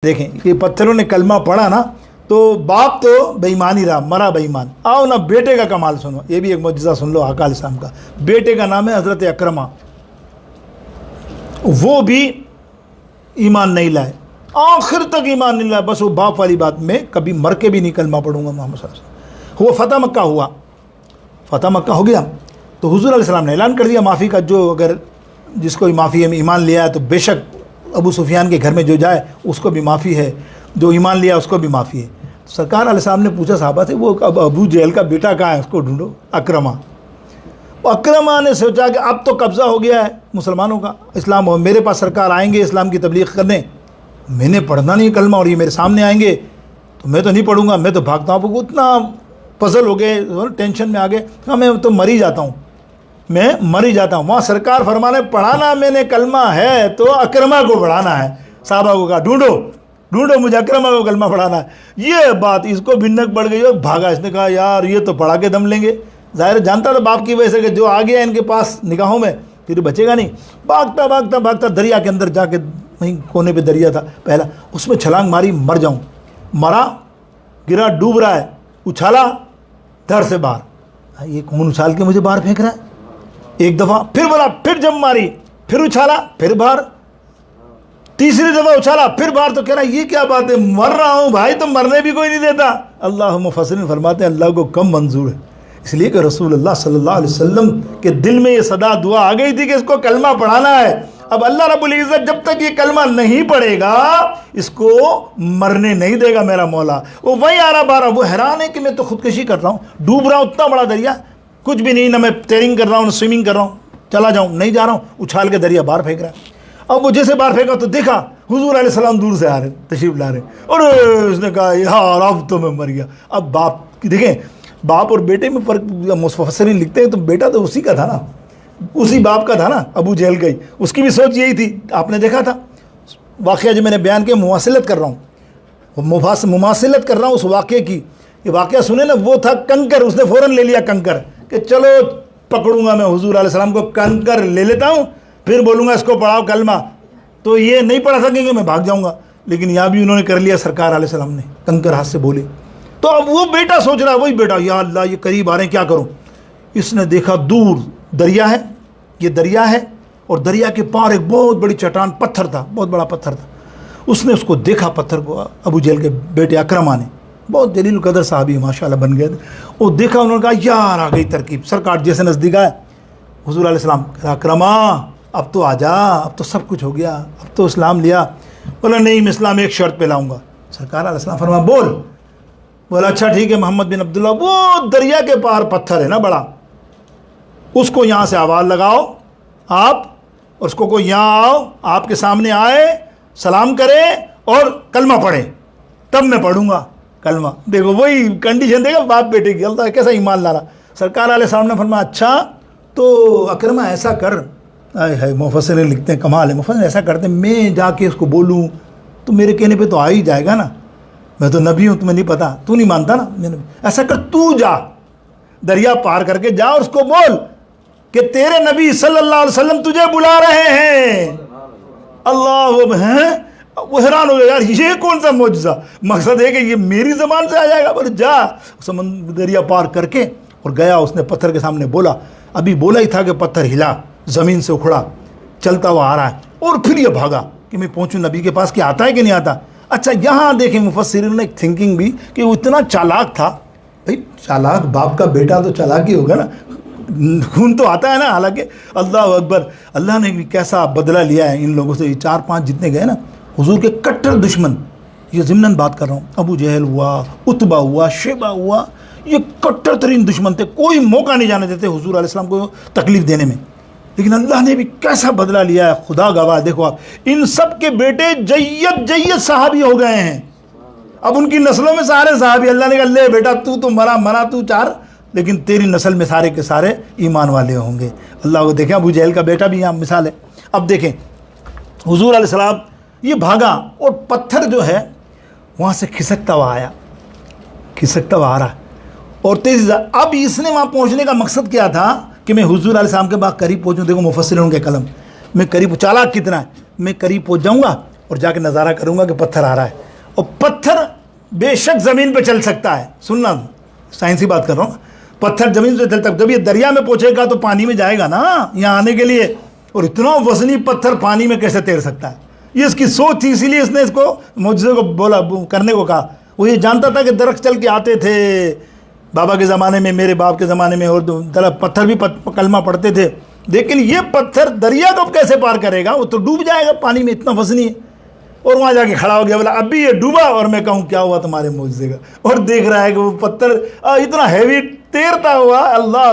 देखें ये पत्थरों ने कलमा पढ़ा ना, तो बाप तो बेईमान ही रहा, मरा बेईमान। आओ ना बेटे का कमाल सुनो, ये भी एक मुजज़ा सुन लो आका अलैहिस्सलाम का। बेटे का नाम है हज़रत अकरमा, वो भी ईमान नहीं लाए, आखिर तक ईमान नहीं लाए। बस वो बाप वाली बात में कभी मर के भी नहीं कलमा पढ़ूंगा मोहम्मद सल्लल्लाहु अलैहि वसल्लम। वो फ़तह मक्का हुआ, फ़तह मक्का हो गया तो हुज़ूर अलैहि सलाम ने ऐलान कर दिया माफ़ी का, जो अगर जिसको माफ़ी है ईमान लिया है तो बेशक अबू सुफियान के घर में जो जाए उसको भी माफ़ी है, जो ईमान लिया उसको भी माफ़ी है। सरकार अलैहिस्सलाम ने पूछा साहबा से, वो अब अबू जहल का बेटा कहाँ है, उसको ढूंढो। अकरमा, अकरमा ने सोचा कि अब तो कब्ज़ा हो गया है मुसलमानों का, इस्लाम हो, मेरे पास सरकार आएंगे इस्लाम की तबलीग करने, मैंने पढ़ना नहीं कलमा और ये मेरे सामने आएंगे तो मैं तो नहीं पढ़ूंगा, मैं तो भागता हूँ। उतना पजल हो गए, टेंशन में आ गए, हाँ मैं तो मर ही जाता हूँ, मैं मर ही जाता हूँ। वहाँ सरकार फरमाने पढ़ाना मैंने कलमा है तो अकरमा को पढ़ाना है। साहबा को कहा ढूंढो ढूंढो मुझे अकरमा को कलमा पढ़ाना है। ये बात इसको भिन्नक पड़ गई और भागा। इसने कहा यार ये तो पढ़ा के दम लेंगे, ज़ाहिर जानता था बाप की वजह से कि जो आ गया इनके पास निगाहों में फिर बचेगा नहीं। भागता भागता भागता दरिया के अंदर जाके, वहीं कोने पे दरिया था पहला, उसमें छलांग मारी, मर जाऊँ। मरा, गिरा, डूब रहा है, उछाला धर से बाहर। ये कौन उछाल के मुझे बाहर फेंक रहा है? एक दफ़ा फिर बोला, फिर जब मारी, फिर उछाला, फिर बाहर, तीसरी दफ़ा उछाला, फिर बाहर। तो कह रहा ये क्या बात है, मर रहा हूँ भाई, तो मरने भी कोई नहीं देता। अल्लाह मुफस्सिरीन फरमाते हैं अल्लाह को कम मंजूर है, इसलिए कि रसूलुल्लाह सल्लल्लाहु अलैहि वसल्लम के दिल में ये सदा दुआ आ गई थी कि इसको कलमा पढ़ाना है। अब अल्लाह रब्बुल इज़्ज़त जब तक ये कलमा नहीं पढ़ेगा इसको मरने नहीं देगा मेरा मौला। वो वही आ रहा बारह, वो हैरान है कि मैं तो खुदकशी कर रहा हूँ, डूब रहा हूँ, उतना बड़ा दरिया, कुछ भी नहीं, ना मैं टेयरिंग कर रहा हूँ ना स्विमिंग कर रहा हूँ, चला जाऊँ नहीं जा रहा हूँ, उछाल के दरिया बाहर फेंक रहा है। अब वो जैसे बाहर फेंका तो देखा हुजूर अलैहि सलाम दूर से आ रहे, तशरीफ ला रहे, और उसने कहा यार अब तो मैं मर गया। अब बाप देखें, बाप और बेटे में फ़र्क मुफस्सिरीन लिखते हैं, तो बेटा तो उसी का था ना, उसी बाप का था ना, अबू जहल का ही, उसकी भी सोच यही थी। आपने देखा था वाक़या जो मैंने बयान किया, मुमासिलत कर रहा हूँ, मुमासिलत कर रहा हूँ उस वाक़े की। ये वाक़या सुने ना, वो था कंकर, उसने फ़ौरन ले लिया कंकर कि चलो पकड़ूंगा मैं हुजूर अलैहि सलाम को, कंकर ले लेता हूँ, फिर बोलूँगा इसको पढ़ाओ कलमा, तो ये नहीं पढ़ा सकेंगे, मैं भाग जाऊँगा। लेकिन यहाँ भी उन्होंने कर लिया, सरकार अलैहि सलाम ने कंकर हाथ से बोले। तो अब वो बेटा सोच रहा है, वही बेटा, या अल्लाह ये करीब आ रहे हैं, क्या करूँ। इसने देखा दूर दरिया है, ये दरिया है, और दरिया के पार एक बहुत बड़ी चट्टान, पत्थर था, बहुत बड़ा पत्थर था। उसने उसको देखा पत्थर को, अबू जहल के बेटे अकरमा ने, बहुत जलील कदर साहबी माशाल्लाह बन गए थे। वो देखा, उन्होंने कहा यार आ गई तरकीब। सरकार जैसे नज़दीक आए, हुजूर अलैहि सलाम कहा अकरमा अब तो आ जा, अब तो सब कुछ हो गया, अब तो इस्लाम लिया। बोला नहीं मैं इस्लाम एक शर्त पे लाऊंगा। सरकार अलैहि सलाम फरमा बोल। बोला अच्छा ठीक है मोहम्मद बिन अब्दुल्ला, वो दरिया के पार पत्थर है ना बड़ा, उसको यहाँ से आवाज़ लगाओ आप, और उसको कोई यहाँ आओ, आपके सामने आए, सलाम करे और कलमा पढ़े, तब मैं पढ़ूंगा कलमा। देखो वही कंडीशन, देखा बाप बेटे की, अल्लाह कैसा ईमान ला रहा। सरकार वाले सामने फरमाया अच्छा तो अकरमा ऐसा कर, आए है मुफस्सिरीन लिखते हैं कमाल है, मुफस्सिरीन ऐसा करते हैं, मैं जाके उसको बोलूँ तो मेरे कहने पे तो आ ही जाएगा ना, मैं तो नबी हूँ, तुम्हें नहीं पता, तू नहीं मानता ना। मैंने ऐसा कर, तू जा दरिया पार करके जा और उसको बोल कि तेरे नबी सल्लल्लाहु अलैहि वसल्लम तुझे बुला रहे हैं। अल्लाह हैं, वो हैरान हो गया यार ये कौन सा मौजज़ा, मकसद है कि ये मेरी ज़बान से आ जाएगा। बोले जा, समंदर दरिया पार करके और गया, उसने पत्थर के सामने बोला, अभी बोला ही था कि पत्थर हिला, ज़मीन से उखड़ा, चलता हुआ आ रहा है, और फिर ये भागा कि मैं पहुँचूँ नबी के पास कि आता है कि नहीं आता। अच्छा यहाँ देखें मुफस्सिरीन ने एक थिंकिंग भी कि वो इतना चालाक था। भाई चालाक बाप का बेटा तो चालाक ही होगा ना, खून तो आता है ना। हालांकि अल्लाह अकबर, अल्लाह ने भी कैसा बदला लिया है इन लोगों से। ये 4-5 जितने गए ना हुजूर के कट्टर दुश्मन, ये ज़िम्नन बात कर रहा हूँ, अबू जहल हुआ, उतबा हुआ, शेबा हुआ, ये कट्टर तरीन दुश्मन थे, कोई मौका नहीं जाने देते हुजूर अलैहि सलाम को तकलीफ़ देने में। लेकिन अल्लाह ने भी कैसा बदला लिया है, खुदा गवाह। देखो आप, इन सब के बेटे जय्यद सहाबी हो गए हैं। अब उनकी नस्लों में सारे सहाबी। अल्लाह ने कहा ले बेटा तू तो मरा तू चार, लेकिन तेरी नस्ल में सारे के सारे ईमान वाले होंगे। अल्लाह को देखें, अबू जहल का बेटा भी यहाँ मिसाल है। अब देखें हुजूर अलैहि सलाम ये भागा, और पत्थर जो है वहाँ से खिसकता हुआ आया, खिसकता हुआ आ रहा, और तेज़। अब इसने वहाँ पहुँचने का मकसद क्या था कि मैं हुजूर अलैहि सलाम के बाद करीब पहुँचूँ। देखो मुफस्सिरीन के कलम, मैं करीब, चालाक कितना है, मैं करीब पहुँच जाऊँगा, और जाके नज़ारा करूँगा कि पत्थर आ रहा है। और पत्थर बेशक ज़मीन पे चल सकता है, सुनना साइंसी बात कर रहा हूँ, पत्थर ज़मीन पे चलता है, जब ये दरिया में पहुँचेगा तो पानी में जाएगा ना यहाँ आने के लिए, और इतना वज़नी पत्थर पानी में कैसे तैर सकता है, ये इसकी सोच थी, इसीलिए इसने इसको मुझसे को बोला करने को कहा। वो ये जानता था कि दरख्त चल के आते थे बाबा के ज़माने में, मेरे बाप के ज़माने में, और पत्थर भी कलमा पढ़ते थे, लेकिन ये पत्थर दरिया को कैसे पार करेगा, वो तो डूब जाएगा पानी में, इतना वज़नी है। और वहाँ जाके खड़ा हो गया, बोला अब भी ये डूबा, और मैं कहूँ क्या हुआ तुम्हारे मुझसे का, और देख रहा है कि वो पत्थर इतना हैवी तैरता हुआ, अल्लाह